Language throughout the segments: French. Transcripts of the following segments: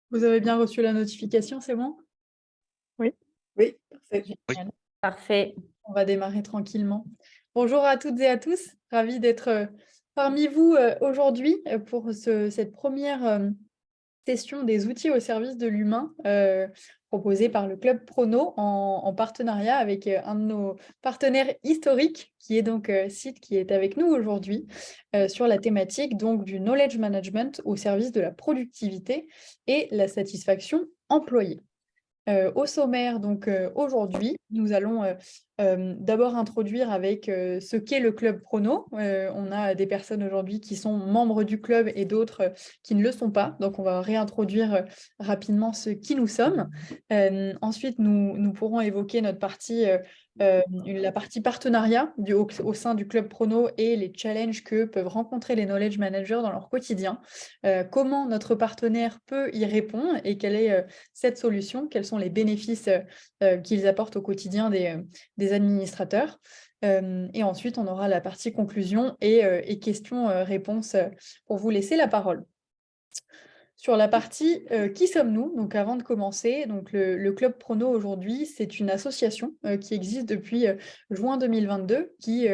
Vous avez bien reçu la notification, c'est bon? Oui. Oui, parfait. Oui, Génial. Parfait. On va démarrer tranquillement. Bonjour à toutes et à tous, ravie d'être parmi vous aujourd'hui pour cette première session des outils au service de l'humain proposée par le Club Prono en partenariat avec un de nos partenaires historiques, qui est donc Sid, qui est avec nous aujourd'hui sur la thématique donc, du knowledge management au service de la productivité et la satisfaction employée. Au sommaire, donc aujourd'hui, nous allons d'abord introduire avec ce qu'est le Club Prono. On a des personnes aujourd'hui qui sont membres du club et d'autres qui ne le sont pas. Donc, on va réintroduire rapidement ce qui nous sommes. Ensuite, nous pourrons évoquer notre partie, la partie partenariat au sein du Club Prono et les challenges que peuvent rencontrer les knowledge managers dans leur quotidien. Comment notre partenaire peut y répondre et quelle est cette solution, quels sont les bénéfices qu'ils apportent au quotidien des administrateurs. Et ensuite, on aura la partie conclusion et questions-réponses pour vous laisser la parole. Sur la partie qui sommes-nous? Donc avant de commencer, donc le Club Prono aujourd'hui, c'est une association qui existe depuis juin 2022 qui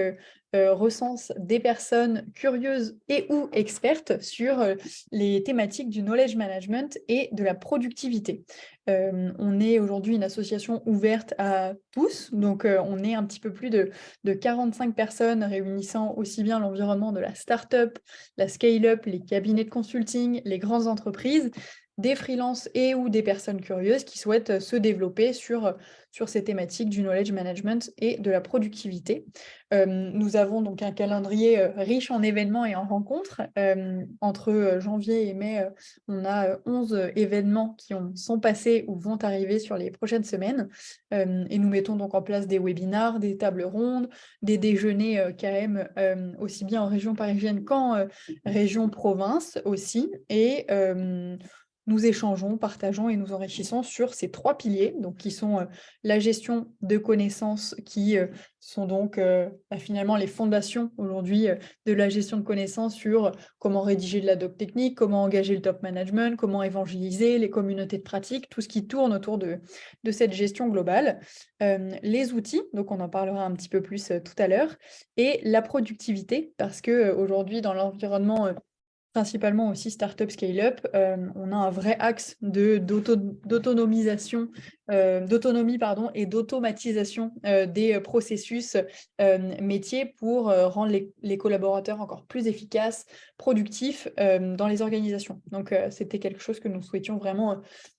recense des personnes curieuses et ou expertes sur les thématiques du knowledge management et de la productivité. On est aujourd'hui une association ouverte à tous, donc on est un petit peu plus de 45 personnes réunissant aussi bien l'environnement de la start-up, la scale-up, les cabinets de consulting, les grandes entreprises, des freelances et ou des personnes curieuses qui souhaitent se développer sur ces thématiques du knowledge management et de la productivité. Nous avons donc un calendrier riche en événements et en rencontres. Entre janvier et mai, on a 11 événements qui sont passés ou vont arriver sur les prochaines semaines. Et nous mettons donc en place des webinars, des tables rondes, des déjeuners KM, aussi bien en région parisienne qu'en région province aussi. Et nous échangeons, partageons et nous enrichissons sur ces trois piliers, donc qui sont la gestion de connaissances, qui sont donc finalement les fondations aujourd'hui de la gestion de connaissances sur comment rédiger de la doc technique, comment engager le top management, comment évangéliser les communautés de pratique, tout ce qui tourne autour de cette gestion globale. Les outils, donc on en parlera un petit peu plus tout à l'heure, et la productivité, parce que aujourd'hui dans l'environnement principalement aussi startup scale-up, on a un vrai axe d'autonomisation, d'autonomie pardon, et d'automatisation des processus métiers pour rendre les collaborateurs encore plus efficaces, productifs dans les organisations. Donc c'était quelque chose que nous souhaitions vraiment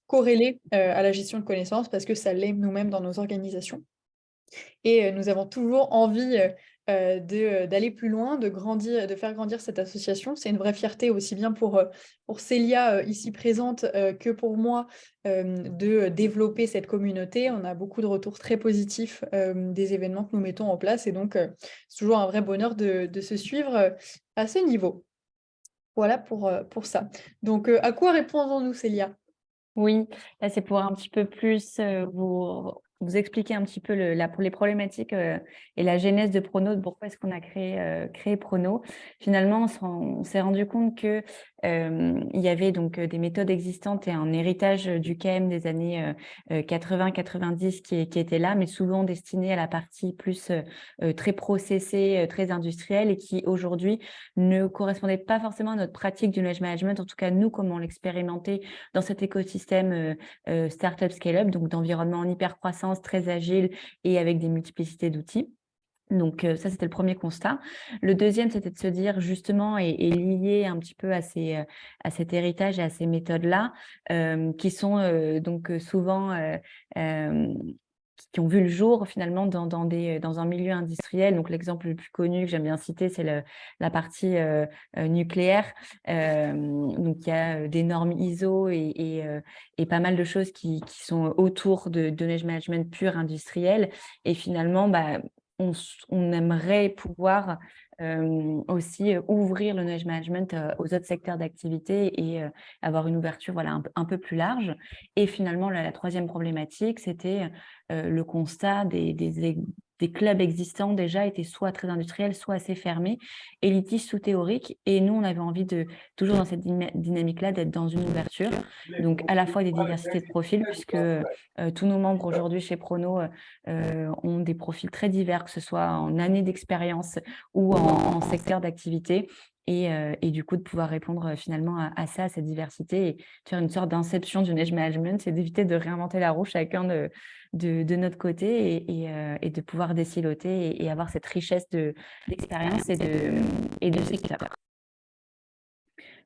corréler à la gestion de connaissances parce que ça l'est nous-mêmes dans nos organisations. Et nous avons toujours envie d'aller plus loin, de grandir, de faire grandir cette association. C'est une vraie fierté aussi bien pour Célia ici présente que pour moi de développer cette communauté. On a beaucoup de retours très positifs des événements que nous mettons en place et donc c'est toujours un vrai bonheur de se suivre à ce niveau. Voilà pour ça. Donc à quoi répondons-nous, Célia? Oui, là, c'est pour un petit peu plus vous expliquer un petit peu les problématiques et la genèse de Prono, de pourquoi est-ce qu'on a créé Prono. Finalement, on s'est rendu compte que il y avait donc des méthodes existantes et un héritage du KM des années 80-90 qui était là, mais souvent destiné à la partie plus très processée, très industrielle et qui aujourd'hui ne correspondait pas forcément à notre pratique du knowledge management, en tout cas nous, comment on l'expérimentait dans cet écosystème startup scale-up, donc d'environnement en hyper-croissance, très agile et avec des multiplicités d'outils. Donc ça, c'était le premier constat. Le deuxième, c'était de se dire justement et lié un petit peu à cet héritage et à ces méthodes-là, qui sont donc souvent qui ont vu le jour finalement dans un milieu industriel. Donc l'exemple le plus connu que j'aime bien citer, c'est la partie nucléaire. Donc il y a des normes ISO et pas mal de choses qui sont autour de knowledge management pur industriel. Et finalement, on aimerait pouvoir aussi ouvrir le knowledge management aux autres secteurs d'activité et avoir une ouverture voilà, un peu plus large. Et finalement, la troisième problématique, c'était le constat des clubs existants déjà étaient soit très industriels, soit assez fermés, élitistes ou théoriques. Et nous, on avait envie de, toujours dans cette dynamique-là, d'être dans une ouverture. Donc, à la fois des diversités de profils, puisque tous nos membres aujourd'hui chez Prono ont des profils très divers, que ce soit en années d'expérience ou en secteur d'activité. Et du coup, de pouvoir répondre finalement à ça, à cette diversité, et faire une sorte d'inception du Knowledge Management, c'est d'éviter de réinventer la roue chacun de notre côté et de pouvoir déciloter et avoir cette richesse d'expérience et de secteur.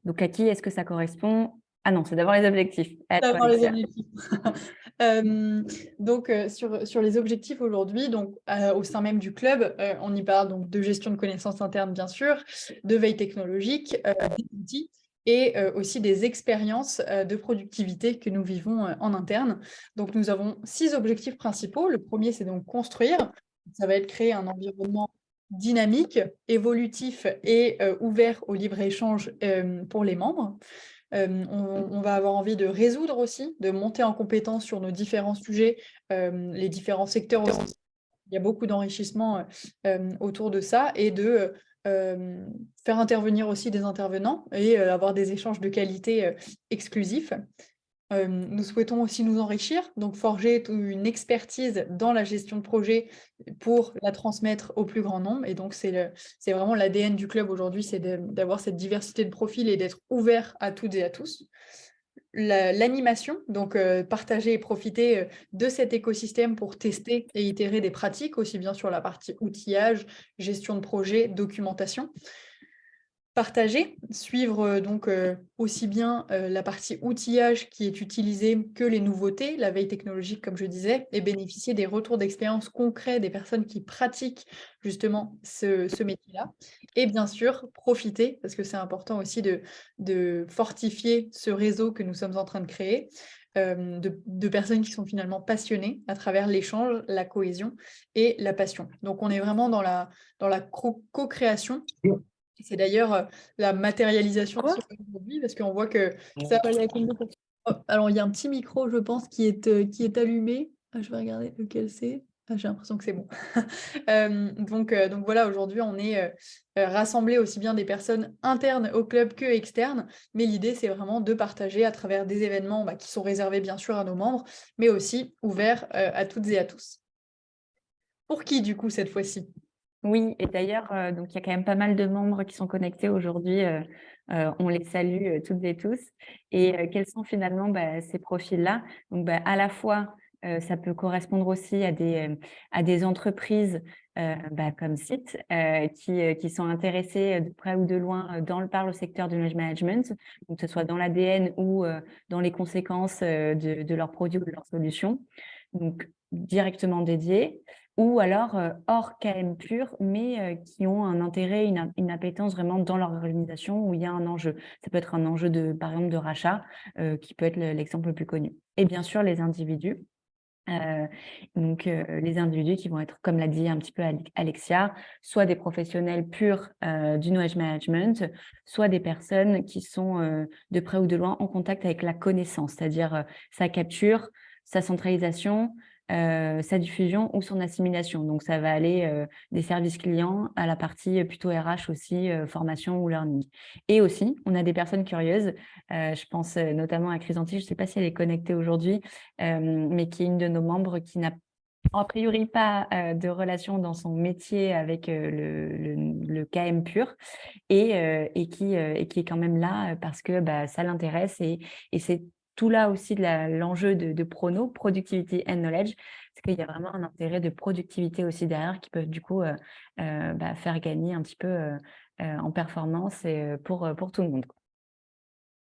Donc, à qui est-ce que ça correspond? Ah non, c'est d'abord les objectifs. D'avoir les objectifs. Donc, sur les objectifs aujourd'hui, donc, au sein même du club, on y parle donc de gestion de connaissances internes, bien sûr, de veille technologique, des outils et aussi des expériences de productivité que nous vivons en interne. Donc, nous avons 6 objectifs principaux. Le premier, c'est donc construire. Ça va être créer un environnement dynamique, évolutif et ouvert au libre-échange pour les membres. On va avoir envie de résoudre aussi, de monter en compétence sur nos différents sujets, les différents secteurs aussi. Il y a beaucoup d'enrichissement autour de ça et de faire intervenir aussi des intervenants et avoir des échanges de qualité exclusifs. Nous souhaitons aussi nous enrichir, donc forger une expertise dans la gestion de projet pour la transmettre au plus grand nombre. Et donc, c'est vraiment l'ADN du club aujourd'hui, c'est d'avoir cette diversité de profils et d'être ouvert à toutes et à tous. L'animation, donc partager et profiter de cet écosystème pour tester et itérer des pratiques, aussi bien sur la partie outillage, gestion de projet, documentation. Partager, suivre donc aussi bien la partie outillage qui est utilisée que les nouveautés, la veille technologique comme je disais, et bénéficier des retours d'expérience concrets des personnes qui pratiquent justement ce métier-là. Et bien sûr, profiter, parce que c'est important aussi de fortifier ce réseau que nous sommes en train de créer, de personnes qui sont finalement passionnées à travers l'échange, la cohésion et la passion. Donc on est vraiment dans la co-création. C'est d'ailleurs la matérialisation de ce aujourd'hui, parce qu'on voit que ça va aller. Oh, alors, il y a un petit micro, je pense, qui est allumé. Ah, je vais regarder lequel c'est. Ah, j'ai l'impression que c'est bon. Donc voilà, aujourd'hui, on est rassemblés aussi bien des personnes internes au club que externes, mais l'idée, c'est vraiment de partager à travers des événements qui sont réservés bien sûr à nos membres, mais aussi ouverts à toutes et à tous. Pour qui, du coup, cette fois-ci? Oui, et d'ailleurs, donc il y a quand même pas mal de membres qui sont connectés aujourd'hui. On les salue toutes et tous. Et quels sont finalement ces profils-là? Donc, à la fois, ça peut correspondre aussi à des entreprises comme Site qui sont intéressées de près ou de loin par le secteur du knowledge management, donc que ce soit dans l'ADN ou dans les conséquences de leurs produits ou de leurs solutions, donc directement dédiées. Ou alors hors KM pur, mais qui ont un intérêt, une appétence vraiment dans leur organisation où il y a un enjeu. Ça peut être un enjeu, par exemple, de rachat, qui peut être l'exemple le plus connu. Et bien sûr, les individus. Les individus qui vont être, comme l'a dit un petit peu Alexia, soit des professionnels purs du knowledge management, soit des personnes qui sont de près ou de loin en contact avec la connaissance, c'est-à-dire sa capture, sa centralisation, sa diffusion ou son assimilation. Donc, ça va aller des services clients à la partie plutôt RH aussi, formation ou learning. Et aussi, on a des personnes curieuses. Je pense notamment à Chrysanthi, je ne sais pas si elle est connectée aujourd'hui, mais qui est une de nos membres qui n'a a priori pas de relation dans son métier avec le KM pur et qui est quand même là parce que ça l'intéresse et c'est tout là aussi l'enjeu de Prono, Productivity and Knowledge, c'est qu'il y a vraiment un intérêt de productivité aussi derrière qui peut du coup faire gagner un petit peu en performance et pour tout le monde.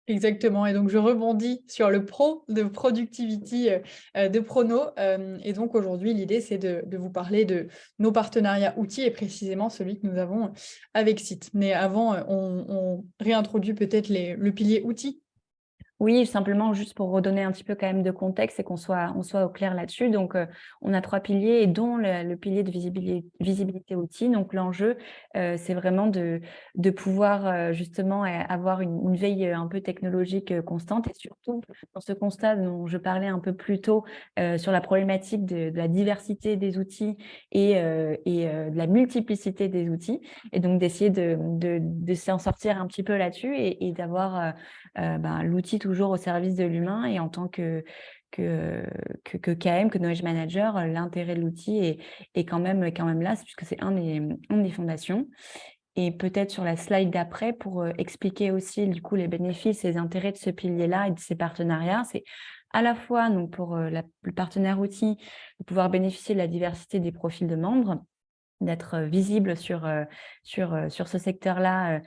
Exactement, et donc je rebondis sur le pro de Productivity de Prono. Et donc aujourd'hui, l'idée, c'est de vous parler de nos partenariats outils et précisément celui que nous avons avec Site. Mais avant, on réintroduit peut-être le pilier outils. Oui, simplement juste pour redonner un petit peu quand même de contexte et on soit au clair là-dessus. Donc, on a 3 piliers et dont le pilier de visibilité outil. Donc l'enjeu, c'est vraiment de pouvoir, justement, avoir une veille, un peu technologique, constante et surtout dans ce constat dont je parlais un peu plus tôt, sur la problématique de la diversité des outils et de la multiplicité des outils et donc d'essayer de s'en sortir un petit peu là-dessus et d'avoir, l'outil toujours au service de l'humain et en tant que KM, que Knowledge Manager, l'intérêt de l'outil est quand même là, puisque c'est un des fondations. Et peut-être sur la slide d'après, pour expliquer aussi du coup les bénéfices et les intérêts de ce pilier-là et de ces partenariats, c'est à la fois donc pour le partenaire outil, de pouvoir bénéficier de la diversité des profils de membres, d'être visible sur ce secteur-là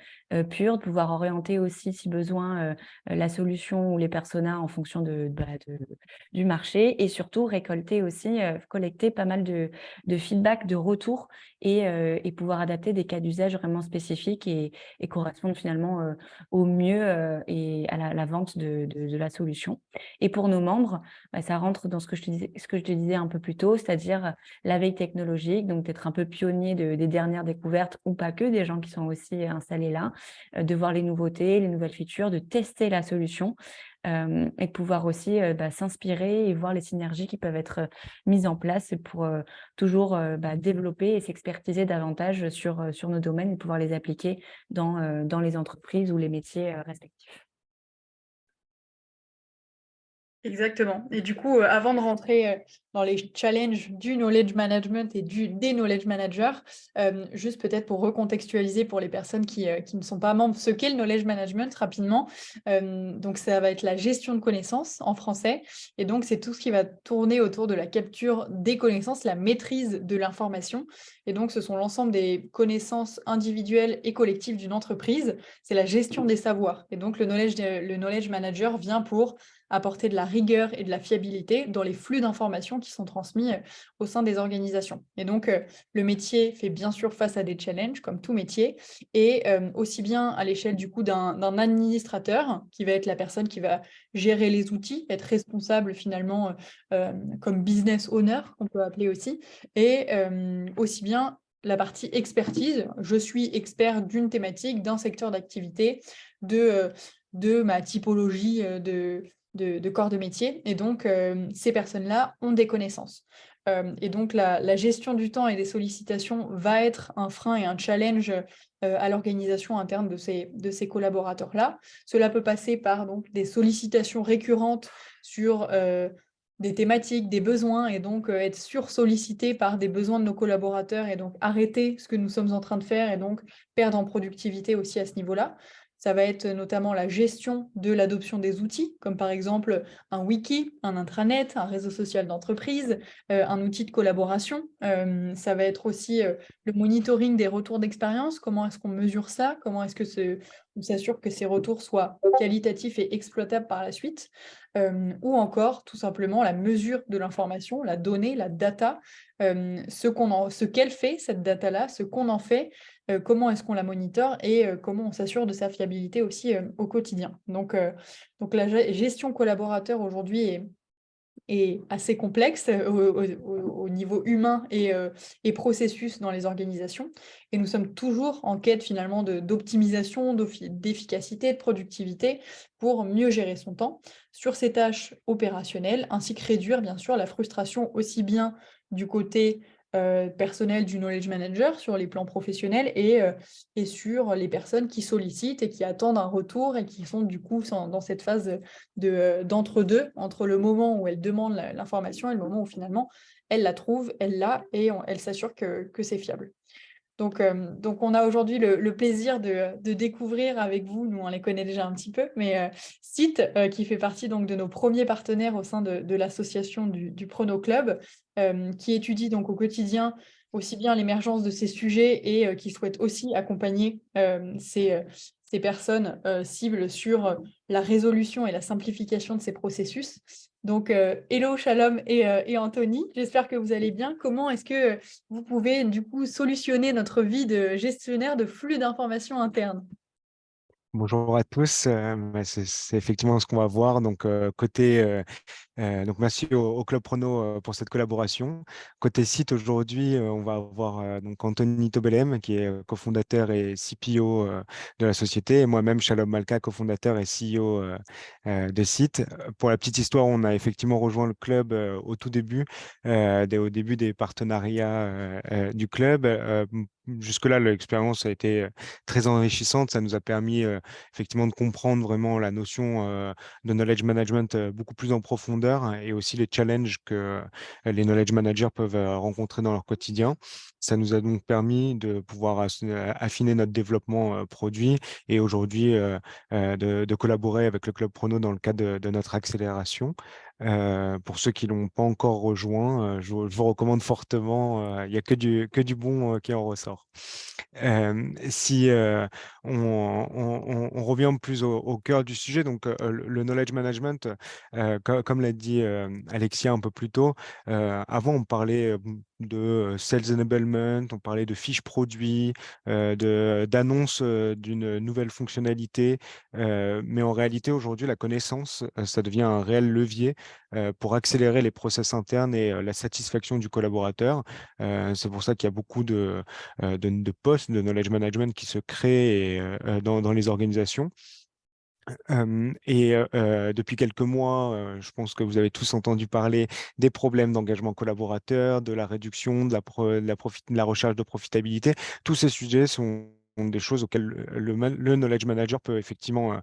pur, de pouvoir orienter aussi, si besoin, la solution ou les personas en fonction du marché et surtout récolter aussi, collecter pas mal de feedback, de retours et pouvoir adapter des cas d'usage vraiment spécifiques et correspondre finalement, au mieux, et à la vente de la solution. Et pour nos membres, ça rentre dans ce que je te disais un peu plus tôt, c'est-à-dire la veille technologique, donc d'être un peu pionnier des dernières découvertes ou pas que, des gens qui sont aussi installés là, de voir les nouveautés, les nouvelles features, de tester la solution et de pouvoir aussi s'inspirer et voir les synergies qui peuvent être mises en place pour toujours développer et s'expertiser davantage sur nos domaines et pouvoir les appliquer dans les entreprises ou les métiers respectifs. Exactement. Et du coup, avant de rentrer dans les challenges du knowledge management et des knowledge managers, juste peut-être pour recontextualiser pour les personnes qui ne sont pas membres, ce qu'est le knowledge management rapidement. Donc, ça va être la gestion de connaissances en français. Et donc, c'est tout ce qui va tourner autour de la capture des connaissances, la maîtrise de l'information. Et donc, ce sont l'ensemble des connaissances individuelles et collectives d'une entreprise. C'est la gestion des savoirs. Et donc, le knowledge manager vient pour apporter de la rigueur et de la fiabilité dans les flux d'informations qui sont transmis au sein des organisations. Et donc, le métier fait bien sûr face à des challenges, comme tout métier, et aussi bien à l'échelle du coup d'un administrateur, qui va être la personne qui va gérer les outils, être responsable finalement comme business owner, qu'on peut appeler aussi, et aussi bien la partie expertise. Je suis expert d'une thématique, d'un secteur d'activité, de ma typologie de corps de métier. Et donc, ces personnes-là ont des connaissances. Et donc, la gestion du temps et des sollicitations va être un frein et un challenge à l'organisation interne de ces collaborateurs-là. Cela peut passer par donc, des sollicitations récurrentes sur des thématiques, des besoins, et donc être sursollicité par des besoins de nos collaborateurs et donc arrêter ce que nous sommes en train de faire et donc perdre en productivité aussi à ce niveau-là. Ça va être notamment la gestion de l'adoption des outils, comme par exemple un wiki, un intranet, un réseau social d'entreprise, un outil de collaboration. Ça va être aussi le monitoring des retours d'expérience. Comment est-ce qu'on mesure ça? Comment est-ce que on s'assure que ces retours soient qualitatifs et exploitables par la suite? Ou encore, tout simplement, la mesure de l'information, la donnée, la data, ce qu'elle fait, cette data-là, ce qu'on en fait, comment est-ce qu'on la monitore et comment on s'assure de sa fiabilité aussi au quotidien. Donc la gestion collaborateur aujourd'hui est assez complexe au niveau humain et processus dans les organisations. Et nous sommes toujours en quête finalement d'optimisation, d'efficacité, de productivité pour mieux gérer son temps sur ces tâches opérationnelles, ainsi que réduire bien sûr la frustration aussi bien du côté personnel du knowledge manager sur les plans professionnels et sur les personnes qui sollicitent et qui attendent un retour et qui sont du coup dans cette phase d'entre-deux, entre le moment où elle demande l'information et le moment où finalement elle la trouve, elle l'a et elle s'assure que c'est fiable. Donc, on a aujourd'hui le plaisir de découvrir avec vous, nous on les connaît déjà un petit peu, mais Cite, qui fait partie donc de nos premiers partenaires au sein de l'association du Prono Club, qui étudie donc au quotidien aussi bien l'émergence de ces sujets et qui souhaite aussi accompagner ces personnes cibles sur la résolution et la simplification de ces processus. Donc, hello, Shalom et Anthony, j'espère que vous allez bien. Comment est-ce que vous pouvez du coup solutionner notre vie de gestionnaire de flux d'informations internes? Bonjour à tous. C'est effectivement ce qu'on va voir. Donc, donc merci au Club Prono pour cette collaboration. Côté site, aujourd'hui, on va avoir donc Anthony Tobelem, qui est cofondateur et CPO de la société, et moi-même, Shalom Malka, cofondateur et CEO de site. Pour la petite histoire, on a effectivement rejoint le club au tout début, au début des partenariats du club. Jusque-là, l'expérience a été très enrichissante. Ça nous a permis effectivement de comprendre vraiment la notion de knowledge management beaucoup plus en profondeur, hein, et aussi les challenges que les knowledge managers peuvent rencontrer dans leur quotidien. Ça nous a donc permis de pouvoir affiner notre développement produit et aujourd'hui de collaborer avec le Club Prono dans le cadre de notre accélération. Pour ceux qui ne l'ont pas encore rejoint, je vous recommande fortement. Il n'y a que du bon qui en ressort. Si on revient plus au cœur du sujet, donc le knowledge management, comme l'a dit Alexia un peu plus tôt, avant on parlait de sales enablement, on parlait de fiches produits, d'annonces d'une nouvelle fonctionnalité, mais en réalité aujourd'hui la connaissance, ça devient un réel levier pour accélérer les process internes et la satisfaction du collaborateur. C'est pour ça qu'il y a beaucoup de postes de knowledge management qui se créent dans les organisations. Depuis quelques mois, je pense que vous avez tous entendu parler des problèmes d'engagement collaborateur, de la réduction, de la recherche de profitabilité. Tous ces sujets sont des choses auxquelles le knowledge manager peut effectivement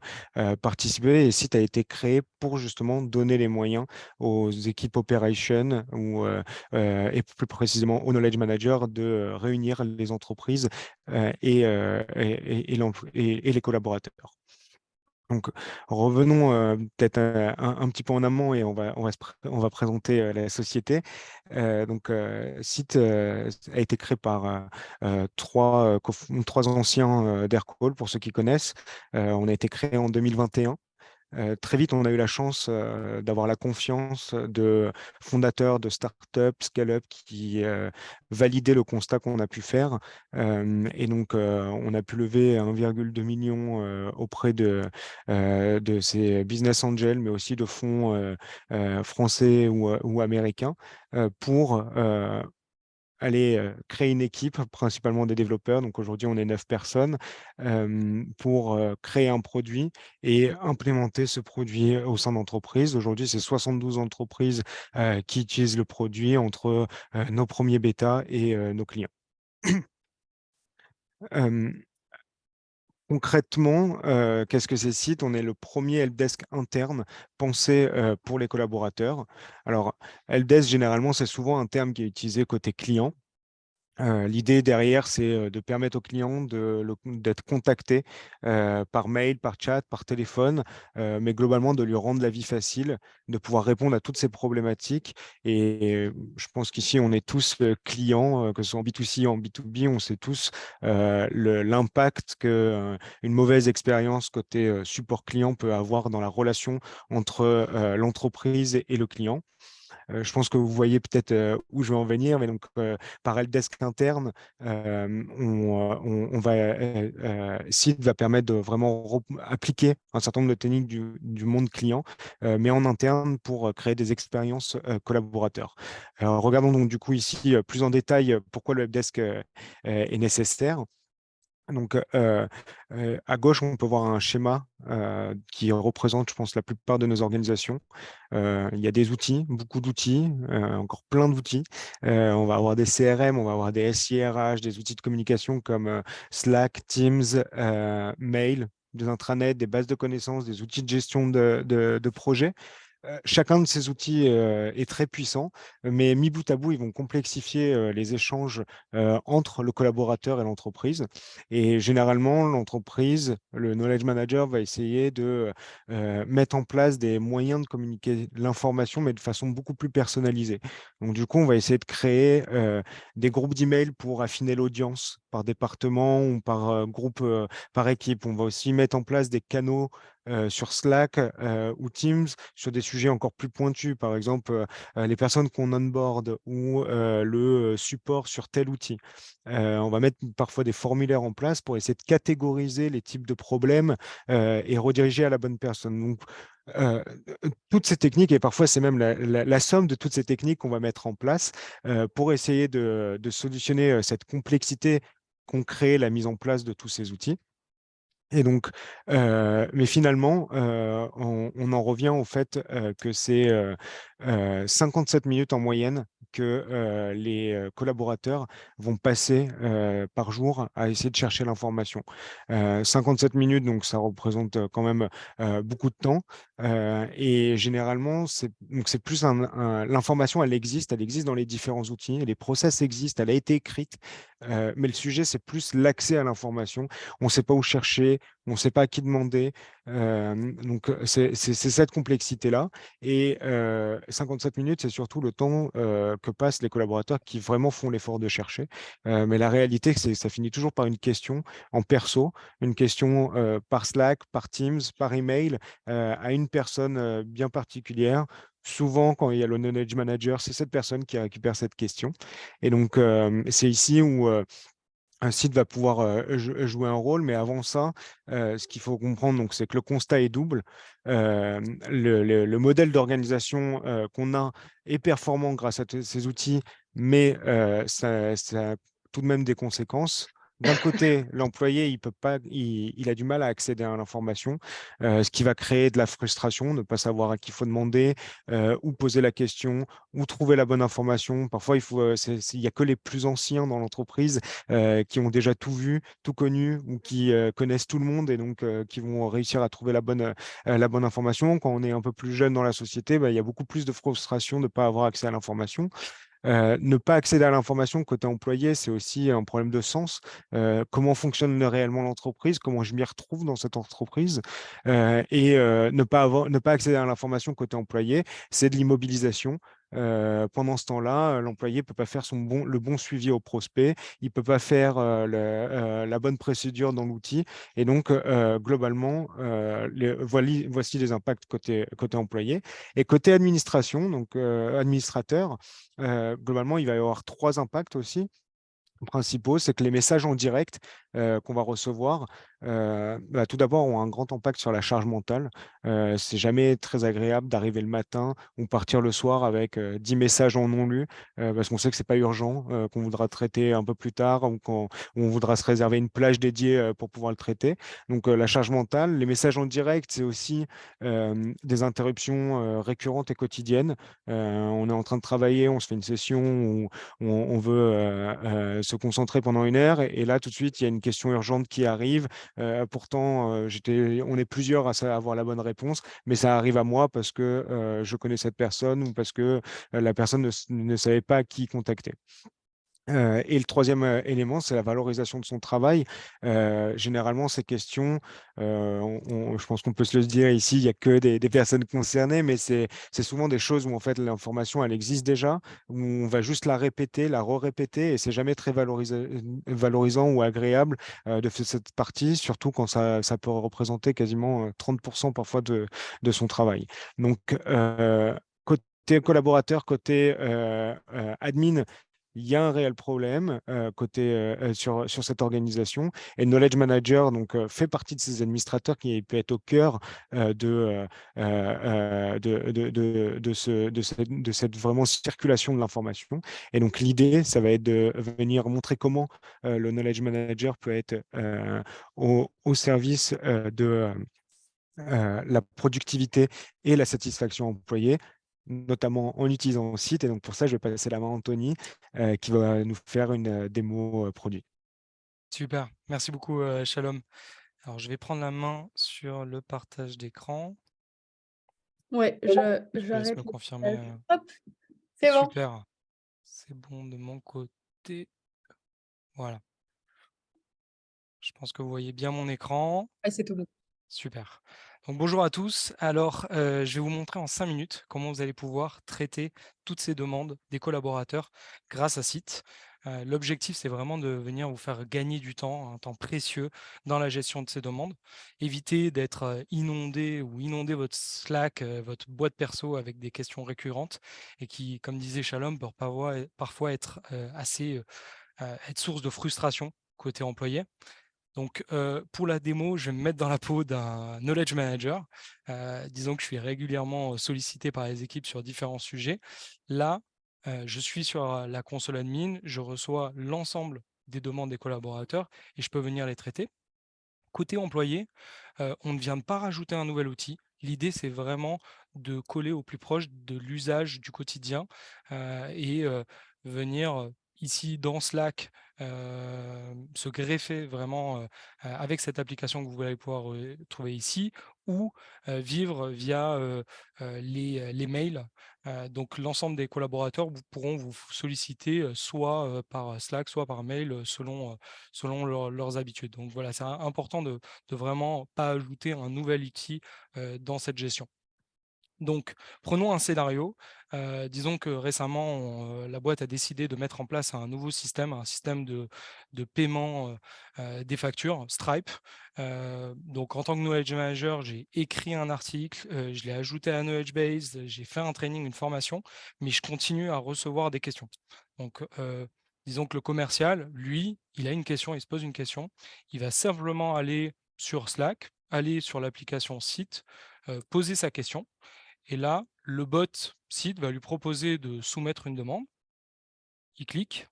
participer. Et Site a été créé pour justement donner les moyens aux équipes operations et plus précisément aux knowledge managers de réunir les entreprises et les collaborateurs. Donc, revenons peut-être un petit peu en amont et on va présenter la société. Site a été créé par trois anciens d'Aircall, pour ceux qui connaissent. On a été créé en 2021. Très vite, on a eu la chance d'avoir la confiance de fondateurs de startups, scale-up qui validaient le constat qu'on a pu faire. On a pu lever 1,2 million auprès de ces business angels, mais aussi de fonds français ou américains pour aller créer une équipe, principalement des développeurs. Donc aujourd'hui, on est 9 personnes pour créer un produit et implémenter ce produit au sein d'entreprises. Aujourd'hui, c'est 72 entreprises qui utilisent le produit entre nos premiers bêtas et nos clients. Euh, Concrètement, qu'est-ce que c'est Site? On est le premier helpdesk interne pensé pour les collaborateurs. Alors, helpdesk, généralement, c'est souvent un terme qui est utilisé côté client. L'idée derrière, c'est de permettre aux clients d'être contactés par mail, par chat, par téléphone, mais globalement de lui rendre la vie facile, de pouvoir répondre à toutes ces problématiques. Et je pense qu'ici, on est tous clients, que ce soit en B2C ou en B2B, on sait tous l'impact que une mauvaise expérience côté support client peut avoir dans la relation entre l'entreprise et le client. Je pense que vous voyez peut-être où je veux en venir, mais donc par helpdesk interne, Seed va permettre de vraiment appliquer un certain nombre de techniques du monde client, mais en interne pour créer des expériences collaborateurs. Alors, regardons donc du coup ici plus en détail pourquoi le helpdesk est nécessaire. Donc, à gauche, on peut voir un schéma qui représente, je pense, la plupart de nos organisations. Il y a des outils, beaucoup d'outils, encore plein d'outils. On va avoir des CRM, on va avoir des SIRH, des outils de communication comme Slack, Teams, Mail, des intranets, des bases de connaissances, des outils de gestion de projets. Chacun de ces outils est très puissant, mais mis bout à bout, ils vont complexifier les échanges entre le collaborateur et l'entreprise. Et généralement, l'entreprise, le knowledge manager va essayer de mettre en place des moyens de communiquer l'information, mais de façon beaucoup plus personnalisée. Donc, du coup, on va essayer de créer des groupes d'emails pour affiner l'audience par département ou par groupe, par équipe. On va aussi mettre en place des canaux sur Slack ou Teams sur des sujets encore plus pointus, par exemple les personnes qu'on onboard ou le support sur tel outil. On va mettre parfois des formulaires en place pour essayer de catégoriser les types de problèmes et rediriger à la bonne personne. Donc, toutes ces techniques, et parfois c'est même la somme de toutes ces techniques qu'on va mettre en place pour essayer de solutionner cette complexité qu'ont créé la mise en place de tous ces outils. Et donc, mais finalement, on en revient au fait que c'est 57 minutes en moyenne que les collaborateurs vont passer par jour à essayer de chercher l'information. 57 minutes, donc ça représente quand même beaucoup de temps. Et généralement, c'est plus l'information, elle existe dans les différents outils, les process existent, elle a été écrite, mais le sujet, c'est plus l'accès à l'information. On ne sait pas où chercher, on ne sait pas à qui demander. Donc, c'est cette complexité-là. Et 57 minutes, c'est surtout le temps que passent les collaborateurs qui vraiment font l'effort de chercher. Mais la réalité, c'est que ça finit toujours par une question en perso, une question par Slack, par Teams, par email, à une personne bien particulière. Souvent, quand il y a le knowledge manager, c'est cette personne qui récupère cette question. Et donc, c'est ici où un site va pouvoir jouer un rôle, mais avant ça, ce qu'il faut comprendre, donc, c'est que le constat est double. Le modèle d'organisation qu'on a est performant grâce à ces outils, mais ça a tout de même des conséquences. D'un côté, l'employé, il peut pas, il a du mal à accéder à l'information, ce qui va créer de la frustration, ne pas savoir à qui il faut demander, ou poser la question, ou trouver la bonne information. Parfois, il y a que les plus anciens dans l'entreprise qui ont déjà tout vu, tout connu ou qui connaissent tout le monde et donc qui vont réussir à trouver la bonne information. Quand on est un peu plus jeune dans la société, bah, il y a beaucoup plus de frustration de ne pas avoir accès à l'information. Ne pas accéder à l'information côté employé, c'est aussi un problème de sens. Comment fonctionne réellement l'entreprise? Comment je m'y retrouve dans cette entreprise? Ne pas accéder à l'information côté employé, c'est de l'immobilisation. Pendant ce temps-là, l'employé ne peut pas faire le bon suivi au prospect, il ne peut pas faire la bonne procédure dans l'outil. Et donc, globalement, voici les impacts côté employé. Et côté administration, donc administrateur, globalement, il va y avoir trois impacts aussi principaux, c'est que les messages en direct qu'on va recevoir, bah, tout d'abord, ont un grand impact sur la charge mentale. C'est jamais très agréable d'arriver le matin ou partir le soir avec 10 messages en non lus, parce qu'on sait que c'est pas urgent, qu'on voudra traiter un peu plus tard ou qu'on on voudra se réserver une plage dédiée pour pouvoir le traiter. Donc, la charge mentale, les messages en direct, c'est aussi des interruptions récurrentes et quotidiennes. On est en train de travailler, on se fait une session où on veut se concentrer pendant une heure et là tout de suite il y a une question urgente qui arrive. Pourtant on est plusieurs à avoir la bonne réponse, mais ça arrive à moi parce que je connais cette personne ou parce que la personne ne savait pas à qui contacter. Et le troisième élément, c'est la valorisation de son travail. Généralement, ces questions, je pense qu'on peut se le dire ici, il n'y a que des personnes concernées, mais c'est souvent des choses où en fait l'information, elle existe déjà, où on va juste la répéter, la re-répéter, et c'est jamais très valorisant ou agréable de faire cette partie, surtout quand ça peut représenter quasiment 30% parfois de son travail. Donc, côté collaborateur, côté admin, il y a un réel problème sur cette organisation. Et Knowledge Manager fait partie de ces administrateurs qui peut être au cœur de cette vraiment circulation de l'information. Et donc, l'idée, ça va être de venir montrer comment le Knowledge Manager peut être au service de la productivité et la satisfaction employée, notamment en utilisant le site. Et donc, pour ça, je vais passer la main à Anthony, qui va nous faire une démo produit. Super, merci beaucoup Shalom. Alors je vais prendre la main sur le partage d'écran. Ouais, Je te laisse j'arrête me le confirmer. partage. Hop, c'est bon. Super, c'est bon de mon côté. Voilà. Je pense que vous voyez bien mon écran. Ouais, c'est tout bon. Super. Donc bonjour à tous. Alors, je vais vous montrer en 5 minutes comment vous allez pouvoir traiter toutes ces demandes des collaborateurs grâce à Site. L'objectif, c'est vraiment de venir vous faire gagner du temps, un temps précieux dans la gestion de ces demandes. Évitez d'être inondé ou inonder votre Slack, votre boîte perso avec des questions récurrentes et qui, comme disait Shalom, peuvent parfois être être source de frustration côté employé. Donc, pour la démo, je vais me mettre dans la peau d'un knowledge manager. Disons que je suis régulièrement sollicité par les équipes sur différents sujets. Là, je suis sur la console admin, je reçois l'ensemble des demandes des collaborateurs et je peux venir les traiter. Côté employé, on ne vient de pas rajouter un nouvel outil. L'idée, c'est vraiment de coller au plus proche de l'usage du quotidien et venir ici dans Slack se greffer vraiment avec cette application que vous allez pouvoir trouver ici ou vivre via les mails. Donc l'ensemble des collaborateurs pourront vous solliciter soit par Slack, soit par mail selon leurs habitudes. Donc voilà, c'est important de vraiment pas ajouter un nouvel outil dans cette gestion. Donc, prenons un scénario. Disons que récemment, la boîte a décidé de mettre en place un nouveau système, un système de paiement des factures, Stripe. Donc, en tant que knowledge manager, j'ai écrit un article, je l'ai ajouté à Knowledge Base, j'ai fait un training, une formation, mais je continue à recevoir des questions. Donc, disons que le commercial, lui, il a une question, il se pose une question, il va simplement aller sur Slack, aller sur l'application site, poser sa question. Et là, le bot site va lui proposer de soumettre une demande. Il clique.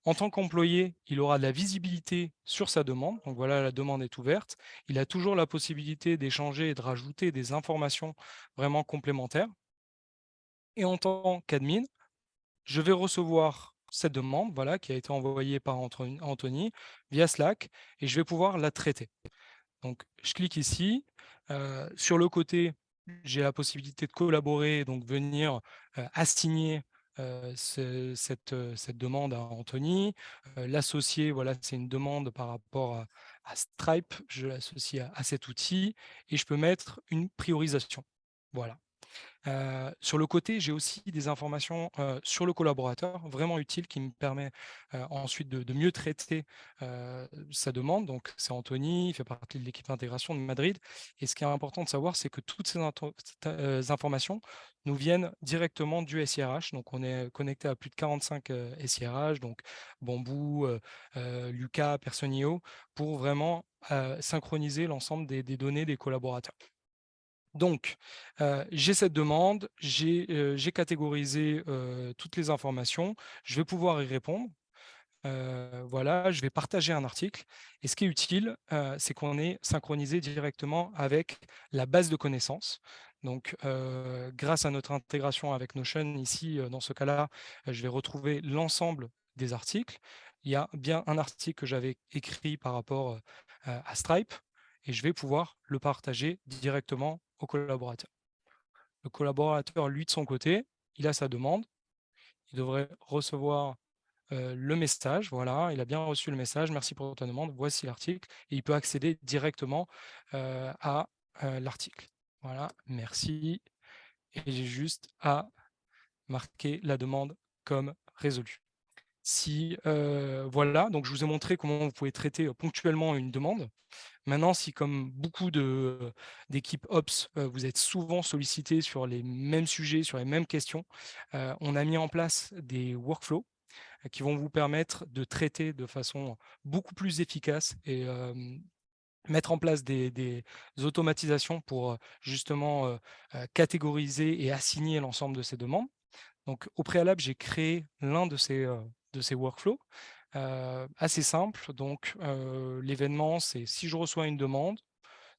En tant qu'employé, il aura de la visibilité sur sa demande. Donc voilà, la demande est ouverte. Il a toujours la possibilité d'échanger et de rajouter des informations vraiment complémentaires. Et en tant qu'admin, je vais recevoir cette demande voilà, qui a été envoyée par Anthony via Slack et je vais pouvoir la traiter. Donc, je clique ici. Sur le côté, j'ai la possibilité de collaborer, donc venir assigner cette demande à Anthony. L'associer, voilà, c'est une demande par rapport à Stripe. Je l'associe à cet outil et je peux mettre une priorisation. Voilà. Sur le côté, j'ai aussi des informations sur le collaborateur vraiment utiles qui me permet ensuite de mieux traiter sa demande. Donc, c'est Anthony, il fait partie de l'équipe intégration de Madrid. Et ce qui est important de savoir, c'est que toutes ces informations nous viennent directement du SIRH. Donc, on est connecté à plus de 45 SIRH, donc Bamboo, Lucas, Personio, pour vraiment synchroniser l'ensemble des données des collaborateurs. Donc, j'ai cette demande, j'ai catégorisé toutes les informations, je vais pouvoir y répondre. Voilà, je vais partager un article. Et ce qui est utile, c'est qu'on est synchronisé directement avec la base de connaissances. Donc, grâce à notre intégration avec Notion, ici, dans ce cas-là, je vais retrouver l'ensemble des articles. Il y a bien un article que j'avais écrit par rapport à Stripe et je vais pouvoir le partager directement au collaborateur. Le collaborateur, lui, de son côté, il a sa demande. Il devrait recevoir le message. Voilà, il a bien reçu le message. Merci pour ta demande. Voici l'article. Et il peut accéder directement à l'article. Voilà, merci. Et j'ai juste à marquer la demande comme résolue. Si, voilà, donc je vous ai montré comment vous pouvez traiter ponctuellement une demande. Maintenant, si comme beaucoup d'équipes Ops, vous êtes souvent sollicité sur les mêmes sujets, sur les mêmes questions, on a mis en place des workflows qui vont vous permettre de traiter de façon beaucoup plus efficace et mettre en place des automatisations pour justement catégoriser et assigner l'ensemble de ces demandes. Donc, au préalable, j'ai créé l'un de ces workflows assez simple. Donc, l'événement, c'est si je reçois une demande,